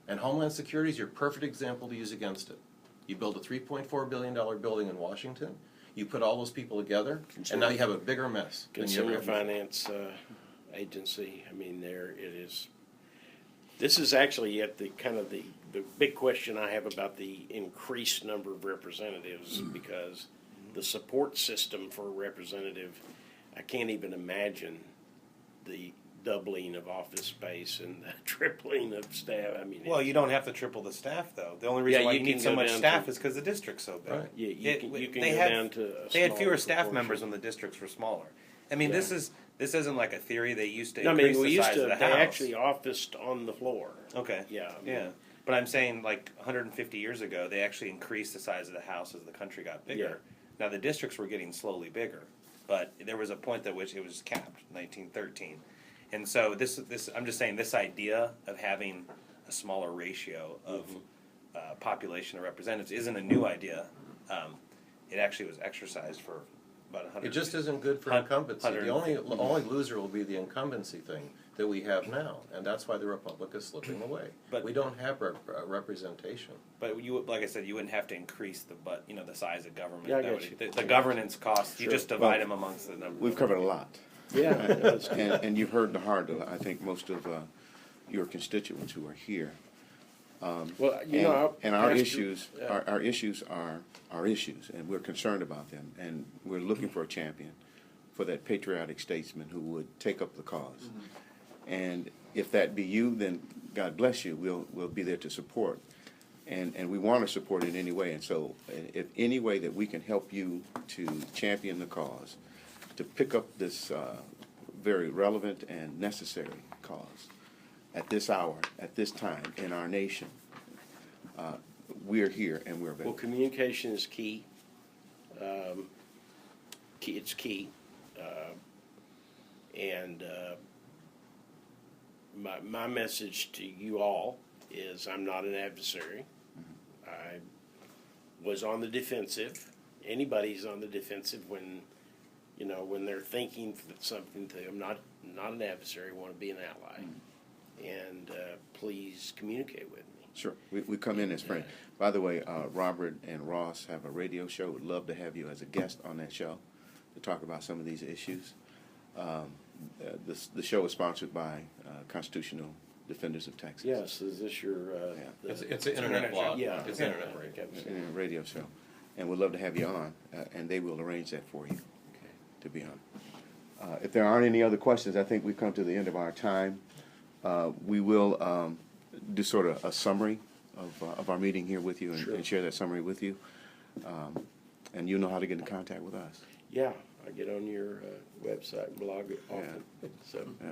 And Homeland Security is your perfect example to use against it. You build a $3.4 billion building in Washington, you put all those people together, and now you have a bigger mess than you ever Consumer had before. Finance Agency. I mean, there it is. This is actually yet the big question I have about the increased number of representatives, because the support system for a representative, I can't even imagine the doubling of office space and the tripling of staff. I mean, Well, you don't have to triple the staff, though. The only reason Yeah, why you you can need so go much down staff to- is because the district's so big. Right. yeah, you can they go had- down to a They had smaller fewer staff proportion. members when the districts were smaller. I mean, Yeah. this isn't like a theory. They used to No, I increase mean, we the used size to. of the They house. actually officed on the floor. Okay. Yeah. I mean, Yeah. But I'm saying, like 150 years ago, they actually increased the size of the house as the country got bigger. Now the districts were getting slowly bigger, but there was a point at which it was capped, 1913. And so this I'm just saying, this idea of having a smaller ratio of population of representatives isn't a new idea. It actually was exercised for about 100. It just isn't good for Hun- incumbency. The 150. only loser will be the incumbency thing that we have now, and that's why the republic is slipping away. But- we don't have representation. But like I said, you wouldn't have to increase the size of government. Yeah, I That get would- you. The governance costs, you Sure. just divide them amongst the number. We've covered a lot. Yeah. that's- And you've heard the heart of, I think, most of your constituents who are here. Well, And our Pastor, issues, our issues are our issues, and we're concerned about them, and we're looking for a champion, for that patriotic statesman who would take up the cause. And if that be you, then God bless you. We'll be there to support, and we want to support in any way. And so, if any way that we can help you to champion the cause, to pick up this very relevant and necessary cause at this hour, at this time in our nation, we're here and we're Well, available. communication is key. It's key. And my message to you all is I'm not an adversary. I was on the defensive. Anybody's on the defensive when they're thinking something to them. Not an adversary. I want to be an ally. And please communicate with me. Sure, we come in as friends. By the way, Robert and Ross have a radio show. Would love to have you as a guest on that show to talk about some of these issues. The show is sponsored by Constitutional Defenders of Texas. Yes, is this your? It's an internet blog. Yeah, It's an internet radio. It's a radio show, and we'd love to have you on, and they will arrange that for you to be on. If there aren't any other questions, I think we've come to the end of our time. We will do sort of a summary of our meeting here with you and share that summary with you. And you know how to get in contact with us. Yeah, I get on your website and blog it often. So Yeah.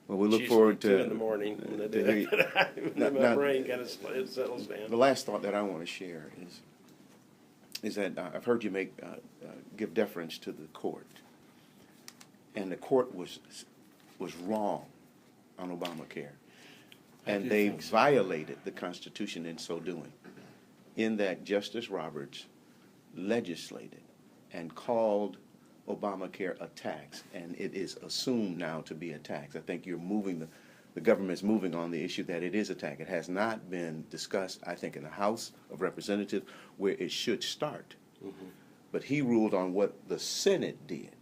Well, we look it's forward usually to 2 in the morning when I do to hear- that. Now- My now- brain kind of settles down. The last thought that I want to share is that I've heard you give deference to the court, and the court was wrong on Obamacare, and they violated the Constitution in so doing. In that Justice Roberts legislated and called Obamacare a tax, and it is assumed now to be a tax. I think the government's moving on the issue that it is a tax. It has not been discussed, I think, in the House of Representatives where it should start. But he ruled on what the Senate did.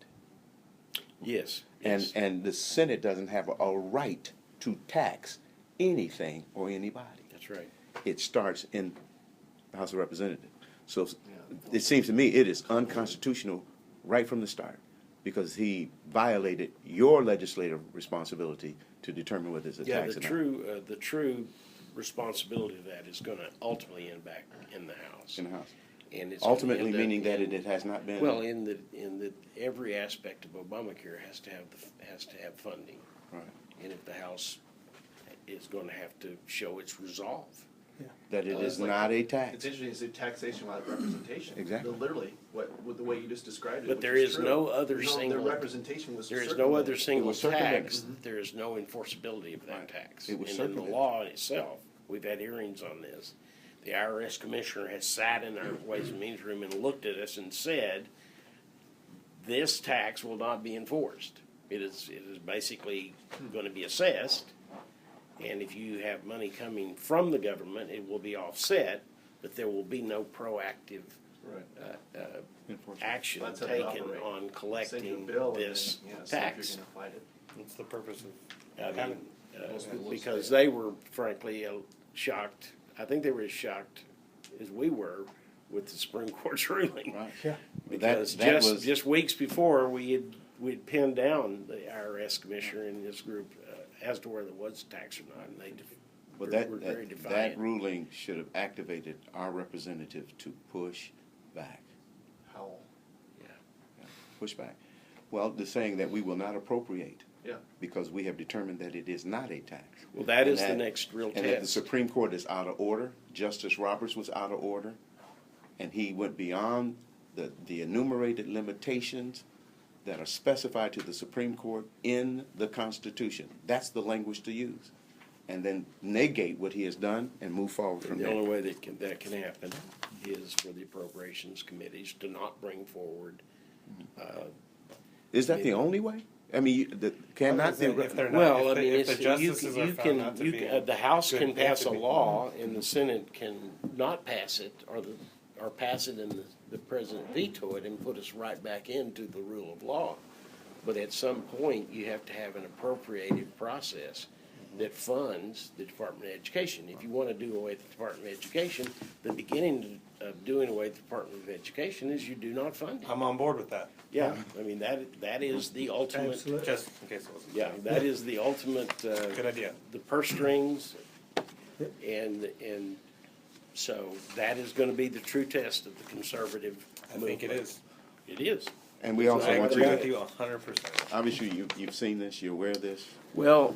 Yes. And the Senate doesn't have a right to tax anything or anybody. That's right. it starts in the House of Representatives. So it seems to me it is unconstitutional right from the start, because he violated your legislative responsibility to determine whether it's a Yeah, tax the or not the true responsibility of that is gonna ultimately end back in the House. in the House. And it's gonna Ultimately end up meaning that in- it has not been. Well, in that every aspect of Obamacare has to have funding. Right. And if the House is gonna have to show its resolve. That it Well, is it's like- not a It's tax. interesting, it's a taxation without representation. Exactly. Literally, with the way you just described it. But which there is true. no other There's single- The representation was There is no circumvented. other single was circumvented. tax, there is no enforceability of that tax. It was And in the circumvented. law in itself, we've had hearings on this. The IRS commissioner has sat in our Ways and Means room and looked at us and said, this tax will not be enforced. It is basically gonna be assessed, and if you have money coming from the government, it will be offset, but there will be no proactive Right. Enforcement. action That's how they taken operate. on Send you a collecting bill and this then, yeah, see if tax. you're gonna fight it. What's the purpose of I mean, having? Most people will because say they were frankly shocked, I think they were as shocked as we were with the Supreme Court's ruling. Right. Yeah. Because that was- just weeks before, we'd pinned down the IRS commissioner and his group as to whether it was tax or not, and they But were very that defiant. ruling should have activated our representative to push back. How? Push back. Well, the saying that we will not appropriate Yeah. because we have determined that it is not a tax. Well, that And is the next real And that the test. Supreme Court is out of order. Justice Roberts was out of order. And he went beyond the enumerated limitations that are specified to the Supreme Court in the Constitution. That's the language to use. And then negate what he has done and move forward from The there. only way that can happen is for the appropriations committees to not bring forward. Is that the only way? I mean, cannot the, If they're not, Well, I if mean, the it's, justices are you found not to can, be the House good, can they have pass to a be- law and the Senate can not pass it, or pass it and the president veto it and put us right back into the rule of law. But at some point, you have to have an appropriative process that funds the Department of Education. If you want to do away with the Department of Education, the beginning of doing away with the Department of Education is you do not fund it. I'm on board with that. Yeah, I mean, that is the ultimate, Absolutely. Just in case it wasn't. yeah, that is the ultimate, Good idea. the purse strings. And so that is gonna be the true test of the conservative I think it movement. is. It is. and we also I want agree you with to, you 100%. obviously, you've seen this, you're aware of this. Well,